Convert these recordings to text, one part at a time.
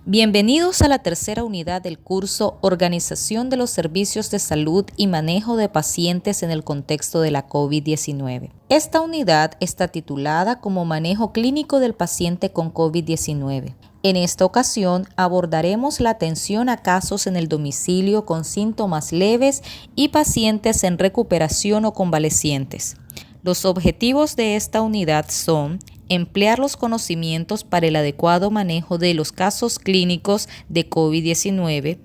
Bienvenidos a la tercera unidad del curso Organización de los Servicios de Salud y Manejo de Pacientes en el contexto de la COVID-19. Esta unidad está titulada como Manejo Clínico del Paciente con COVID-19. En esta ocasión abordaremos la atención a casos en el domicilio con síntomas leves y pacientes en recuperación o convalecientes. Los objetivos de esta unidad son emplear los conocimientos para el adecuado manejo de los casos clínicos de COVID-19,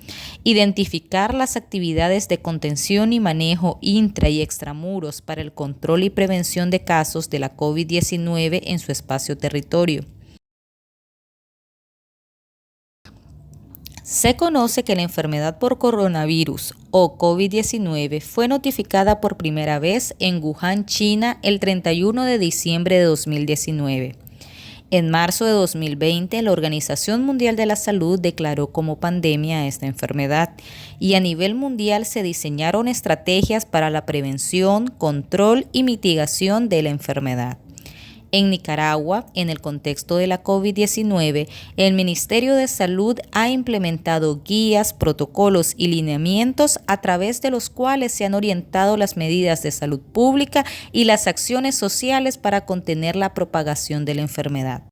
identificar las actividades de contención y manejo intra y extramuros para el control y prevención de casos de la COVID-19 en su espacio-territorio. Se conoce que la enfermedad por coronavirus o COVID-19 fue notificada por primera vez en Wuhan, China, el 31 de diciembre de 2019. En marzo de 2020, la Organización Mundial de la Salud declaró como pandemia a esta enfermedad y a nivel mundial se diseñaron estrategias para la prevención, control y mitigación de la enfermedad. En Nicaragua, en el contexto de la COVID-19, el Ministerio de Salud ha implementado guías, protocolos y lineamientos a través de los cuales se han orientado las medidas de salud pública y las acciones sociales para contener la propagación de la enfermedad.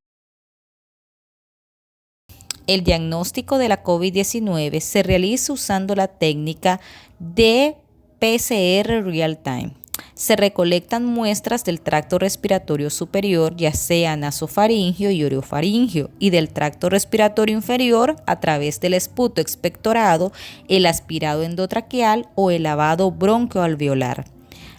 El diagnóstico de la COVID-19 se realiza usando la técnica de PCR real-time. Se recolectan muestras del tracto respiratorio superior, ya sea nasofaríngeo y orofaríngeo, y del tracto respiratorio inferior a través del esputo expectorado, el aspirado endotraqueal o el lavado broncoalveolar.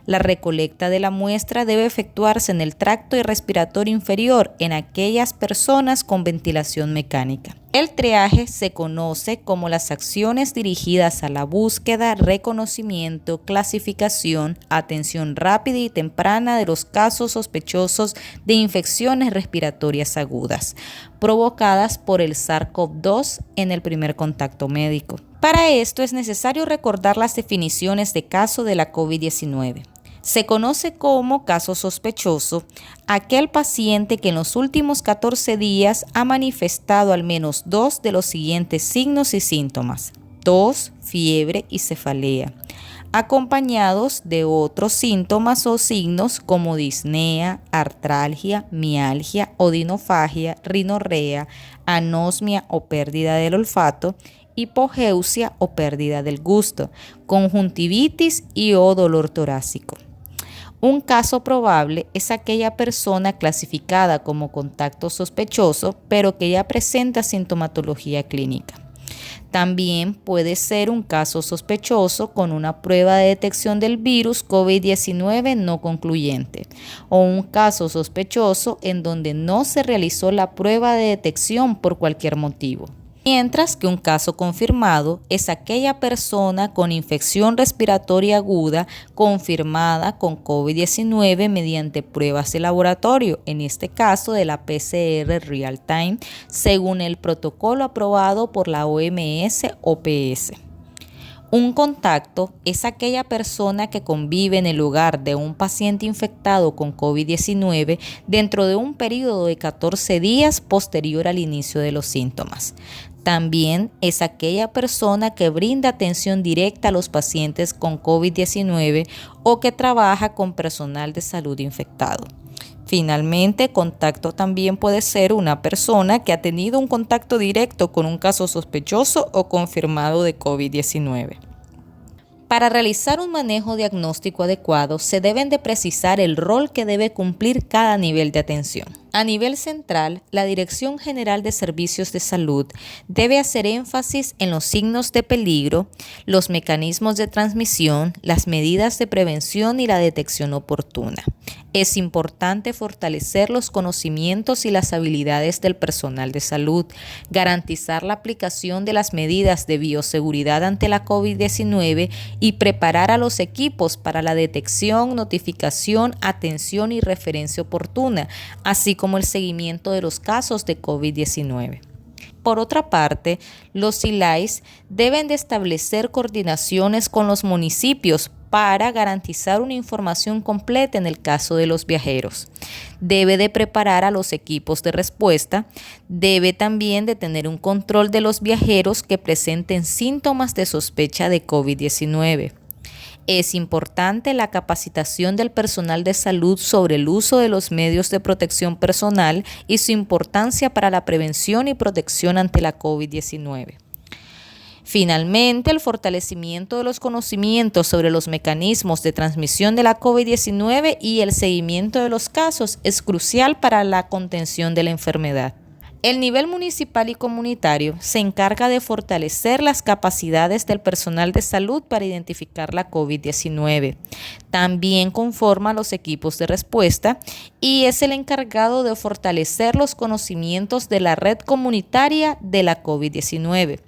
La recolecta de la muestra debe efectuarse en el tracto respiratorio inferior en aquellas personas con ventilación mecánica. El triaje se conoce como las acciones dirigidas a la búsqueda, reconocimiento, clasificación, atención rápida y temprana de los casos sospechosos de infecciones respiratorias agudas, provocadas por el SARS-CoV-2 en el primer contacto médico. Para esto es necesario recordar las definiciones de caso de la COVID-19. Se conoce como caso sospechoso aquel paciente que en los últimos 14 días ha manifestado al menos 2 de los siguientes signos y síntomas: tos, fiebre y cefalea, acompañados de otros síntomas o signos como disnea, artralgia, mialgia, odinofagia, rinorrea, anosmia o pérdida del olfato, hipogeusia o pérdida del gusto, conjuntivitis y o dolor torácico. Un caso probable es aquella persona clasificada como contacto sospechoso, pero que ya presenta sintomatología clínica. También puede ser un caso sospechoso con una prueba de detección del virus COVID-19 no concluyente, o un caso sospechoso en donde no se realizó la prueba de detección por cualquier motivo. Mientras que un caso confirmado es aquella persona con infección respiratoria aguda confirmada con COVID-19 mediante pruebas de laboratorio, en este caso de la PCR real-time, según el protocolo aprobado por la OMS-OPS. Un contacto es aquella persona que convive en el hogar de un paciente infectado con COVID-19 dentro de un periodo de 14 días posterior al inicio de los síntomas. También es aquella persona que brinda atención directa a los pacientes con COVID-19 o que trabaja con personal de salud infectado. Finalmente, contacto también puede ser una persona que ha tenido un contacto directo con un caso sospechoso o confirmado de COVID-19. Para realizar un manejo diagnóstico adecuado, se deben de precisar el rol que debe cumplir cada nivel de atención. A nivel central, la Dirección General de Servicios de Salud debe hacer énfasis en los signos de peligro, los mecanismos de transmisión, las medidas de prevención y la detección oportuna. Es importante fortalecer los conocimientos y las habilidades del personal de salud, garantizar la aplicación de las medidas de bioseguridad ante la COVID-19 y preparar a los equipos para la detección, notificación, atención y referencia oportuna, así como el seguimiento de los casos de COVID-19. Por otra parte, los ILAIS deben de establecer coordinaciones con los municipios para garantizar una información completa en el caso de los viajeros. Debe de preparar a los equipos de respuesta. Debe también de tener un control de los viajeros que presenten síntomas de sospecha de COVID-19. Es importante la capacitación del personal de salud sobre el uso de los medios de protección personal y su importancia para la prevención y protección ante la COVID-19. Finalmente, el fortalecimiento de los conocimientos sobre los mecanismos de transmisión de la COVID-19 y el seguimiento de los casos es crucial para la contención de la enfermedad. El nivel municipal y comunitario se encarga de fortalecer las capacidades del personal de salud para identificar la COVID-19. También conforma los equipos de respuesta y es el encargado de fortalecer los conocimientos de la red comunitaria de la COVID-19.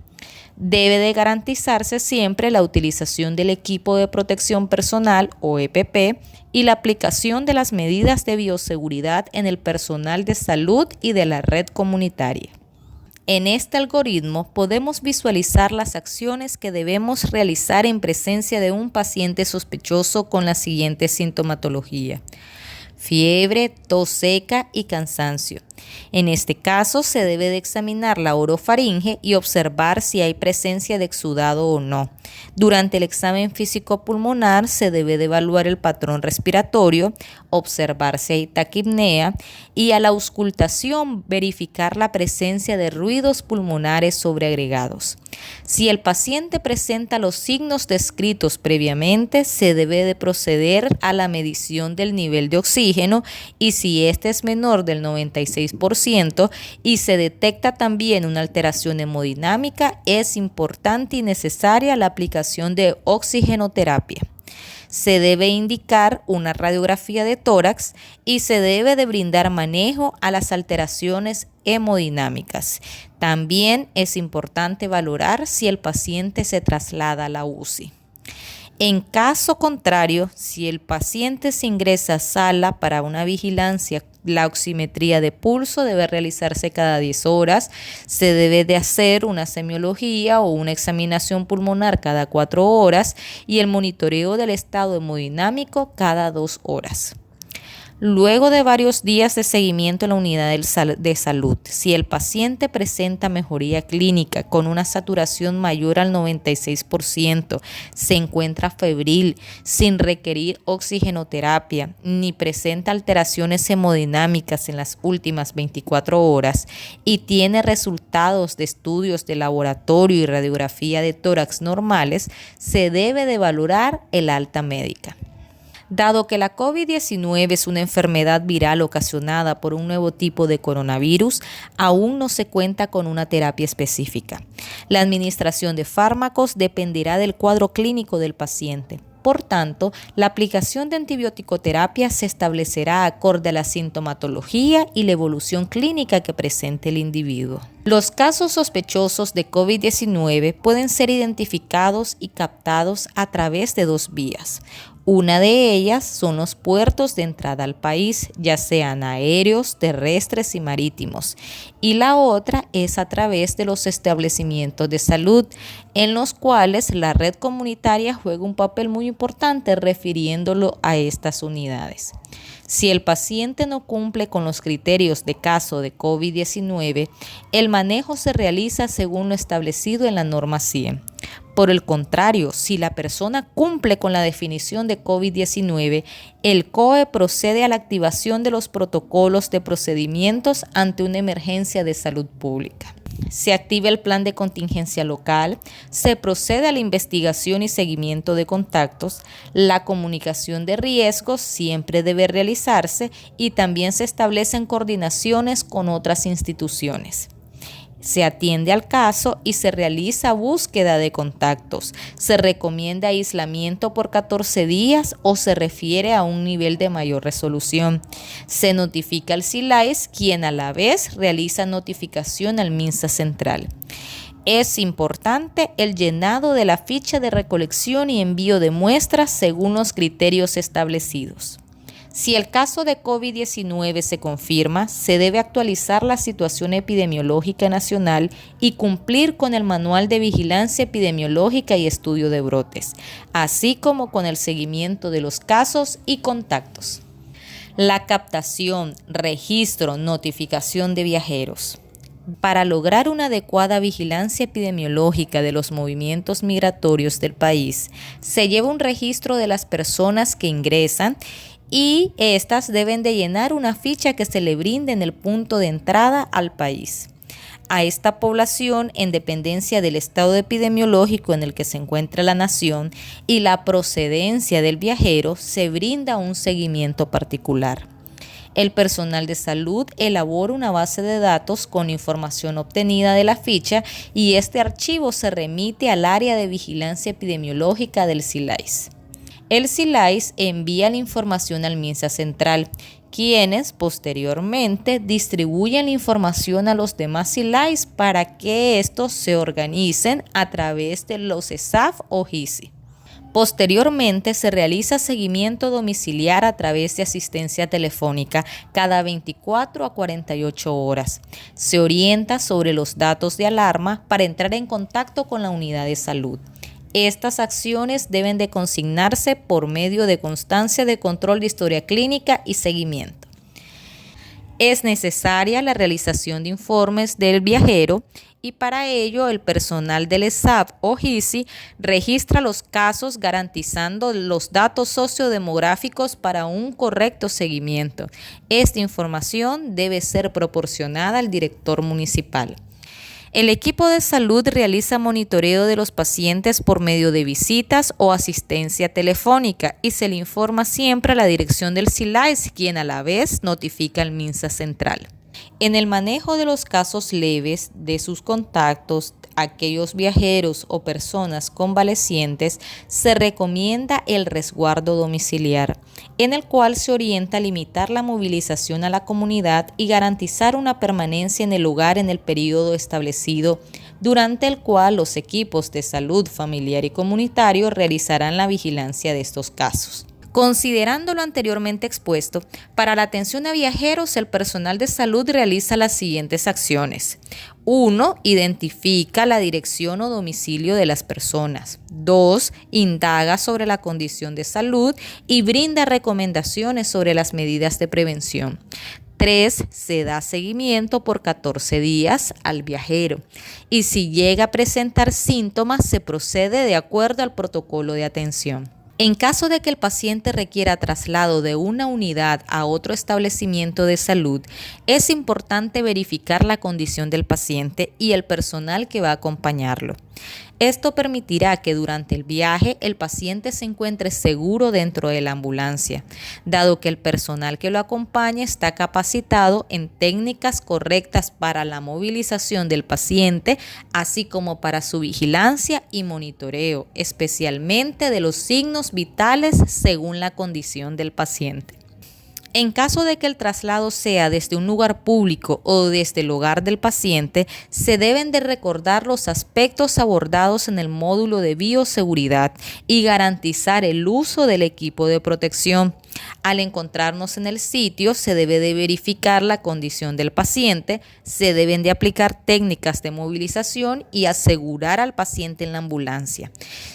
Debe de garantizarse siempre la utilización del equipo de protección personal o EPP y la aplicación de las medidas de bioseguridad en el personal de salud y de la red comunitaria. En este algoritmo podemos visualizar las acciones que debemos realizar en presencia de un paciente sospechoso con la siguiente sintomatología: fiebre, tos seca y cansancio. En este caso se debe de examinar la orofaringe y observar si hay presencia de exudado o no. Durante el examen físico pulmonar se debe de evaluar el patrón respiratorio, observar si hay taquipnea y a la auscultación verificar la presencia de ruidos pulmonares sobreagregados. Si el paciente presenta los signos descritos previamente, se debe de proceder a la medición del nivel de oxígeno y si este es menor del 96% y se detecta también una alteración hemodinámica, es importante y necesaria la aplicación de oxigenoterapia. Se debe indicar una radiografía de tórax y se debe de brindar manejo a las alteraciones hemodinámicas. También es importante valorar si el paciente se traslada a la UCI. En caso contrario, si el paciente se ingresa a sala para una vigilancia, la oximetría de pulso debe realizarse cada 10 horas, se debe de hacer una semiología o una examinación pulmonar cada 4 horas y el monitoreo del estado hemodinámico cada 2 horas. Luego de varios días de seguimiento en la unidad de salud, si el paciente presenta mejoría clínica con una saturación mayor al 96%, se encuentra febril, sin requerir oxigenoterapia, ni presenta alteraciones hemodinámicas en las últimas 24 horas y tiene resultados de estudios de laboratorio y radiografía de tórax normales, se debe de valorar el alta médica. Dado que la COVID-19 es una enfermedad viral ocasionada por un nuevo tipo de coronavirus, aún no se cuenta con una terapia específica. La administración de fármacos dependerá del cuadro clínico del paciente. Por tanto, la aplicación de antibiótico-terapia se establecerá acorde a la sintomatología y la evolución clínica que presente el individuo. Los casos sospechosos de COVID-19 pueden ser identificados y captados a través de 2 vías. Una de ellas son los puertos de entrada al país, ya sean aéreos, terrestres y marítimos. Y la otra es a través de los establecimientos de salud, en los cuales la red comunitaria juega un papel muy importante refiriéndolo a estas unidades. Si el paciente no cumple con los criterios de caso de COVID-19, el manejo se realiza según lo establecido en la norma 100. Por el contrario, si la persona cumple con la definición de COVID-19, el COE procede a la activación de los protocolos de procedimientos ante una emergencia de salud pública. Se activa el plan de contingencia local, se procede a la investigación y seguimiento de contactos, la comunicación de riesgos siempre debe realizarse y también se establecen coordinaciones con otras instituciones. Se atiende al caso y se realiza búsqueda de contactos. Se recomienda aislamiento por 14 días o se refiere a un nivel de mayor resolución. Se notifica al SILAIS, quien a la vez realiza notificación al MINSA Central. Es importante el llenado de la ficha de recolección y envío de muestras según los criterios establecidos. Si el caso de COVID-19 se confirma, se debe actualizar la situación epidemiológica nacional y cumplir con el Manual de Vigilancia Epidemiológica y Estudio de Brotes, así como con el seguimiento de los casos y contactos. La captación, registro, notificación de viajeros. Para lograr una adecuada vigilancia epidemiológica de los movimientos migratorios del país, se lleva un registro de las personas que ingresan y estas deben de llenar una ficha que se le brinde en el punto de entrada al país. A esta población, en dependencia del estado epidemiológico en el que se encuentra la nación y la procedencia del viajero, se brinda un seguimiento particular. El personal de salud elabora una base de datos con información obtenida de la ficha y este archivo se remite al área de vigilancia epidemiológica del SILAIS. El SILAIS envía la información al MINSA Central, quienes posteriormente distribuyen la información a los demás SILAIS para que estos se organicen a través de los ESAF o GISI. Posteriormente se realiza seguimiento domiciliar a través de asistencia telefónica cada 24 a 48 horas. Se orienta sobre los datos de alarma para entrar en contacto con la unidad de salud. Estas acciones deben de consignarse por medio de constancia de control de historia clínica y seguimiento. Es necesaria la realización de informes del viajero y para ello el personal del ESAP o GISI registra los casos garantizando los datos sociodemográficos para un correcto seguimiento. Esta información debe ser proporcionada al director municipal. El equipo de salud realiza monitoreo de los pacientes por medio de visitas o asistencia telefónica y se le informa siempre a la dirección del SILAIS, quien a la vez notifica al MINSA Central. En el manejo de los casos leves de sus contactos, aquellos viajeros o personas convalecientes, se recomienda el resguardo domiciliar, en el cual se orienta a limitar la movilización a la comunidad y garantizar una permanencia en el lugar en el periodo establecido, durante el cual los equipos de salud familiar y comunitario realizarán la vigilancia de estos casos. Considerando lo anteriormente expuesto, para la atención a viajeros, el personal de salud realiza las siguientes acciones. 1. Identifica la dirección o domicilio de las personas. 2. Indaga sobre la condición de salud y brinda recomendaciones sobre las medidas de prevención. 3. Se da seguimiento por 14 días al viajero y si llega a presentar síntomas, se procede de acuerdo al protocolo de atención. En caso de que el paciente requiera traslado de una unidad a otro establecimiento de salud, es importante verificar la condición del paciente y el personal que va a acompañarlo. Esto permitirá que durante el viaje el paciente se encuentre seguro dentro de la ambulancia, dado que el personal que lo acompaña está capacitado en técnicas correctas para la movilización del paciente, así como para su vigilancia y monitoreo, especialmente de los signos vitales según la condición del paciente. En caso de que el traslado sea desde un lugar público o desde el hogar del paciente, se deben de recordar los aspectos abordados en el módulo de bioseguridad y garantizar el uso del equipo de protección. Al encontrarnos en el sitio, se debe de verificar la condición del paciente, se deben de aplicar técnicas de movilización y asegurar al paciente en la ambulancia.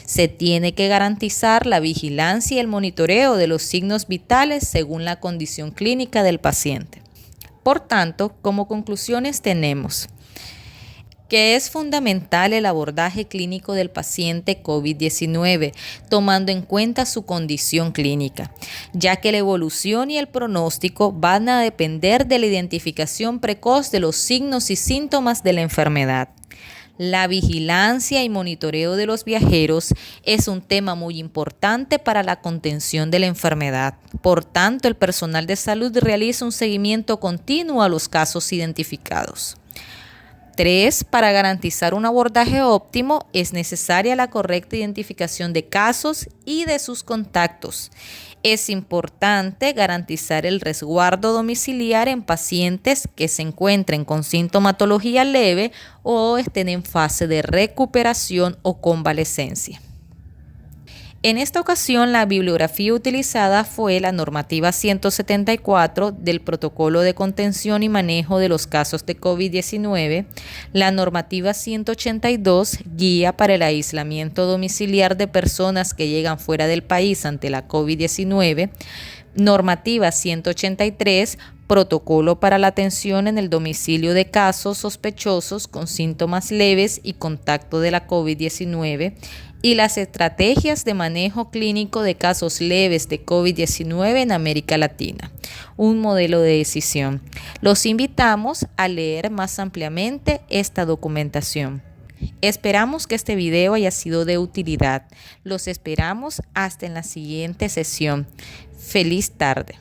Se tiene que garantizar la vigilancia y el monitoreo de los signos vitales según la condición clínica del paciente. Por tanto, como conclusiones tenemos que es fundamental el abordaje clínico del paciente COVID-19, tomando en cuenta su condición clínica, ya que la evolución y el pronóstico van a depender de la identificación precoz de los signos y síntomas de la enfermedad. La vigilancia y monitoreo de los viajeros es un tema muy importante para la contención de la enfermedad. Por tanto, el personal de salud realiza un seguimiento continuo a los casos identificados. 3. Para garantizar un abordaje óptimo es necesaria la correcta identificación de casos y de sus contactos. Es importante garantizar el resguardo domiciliar en pacientes que se encuentren con sintomatología leve o estén en fase de recuperación o convalecencia. En esta ocasión, la bibliografía utilizada fue la normativa 174 del Protocolo de Contención y Manejo de los Casos de COVID-19, la normativa 182, Guía para el Aislamiento Domiciliar de Personas que llegan fuera del país ante la COVID-19, normativa 183, Protocolo para la atención en el domicilio de casos sospechosos con síntomas leves y contacto de la COVID-19 y las estrategias de manejo clínico de casos leves de COVID-19 en América Latina, un modelo de decisión. Los invitamos a leer más ampliamente esta documentación. Esperamos que este video haya sido de utilidad. Los esperamos hasta en la siguiente sesión. Feliz tarde.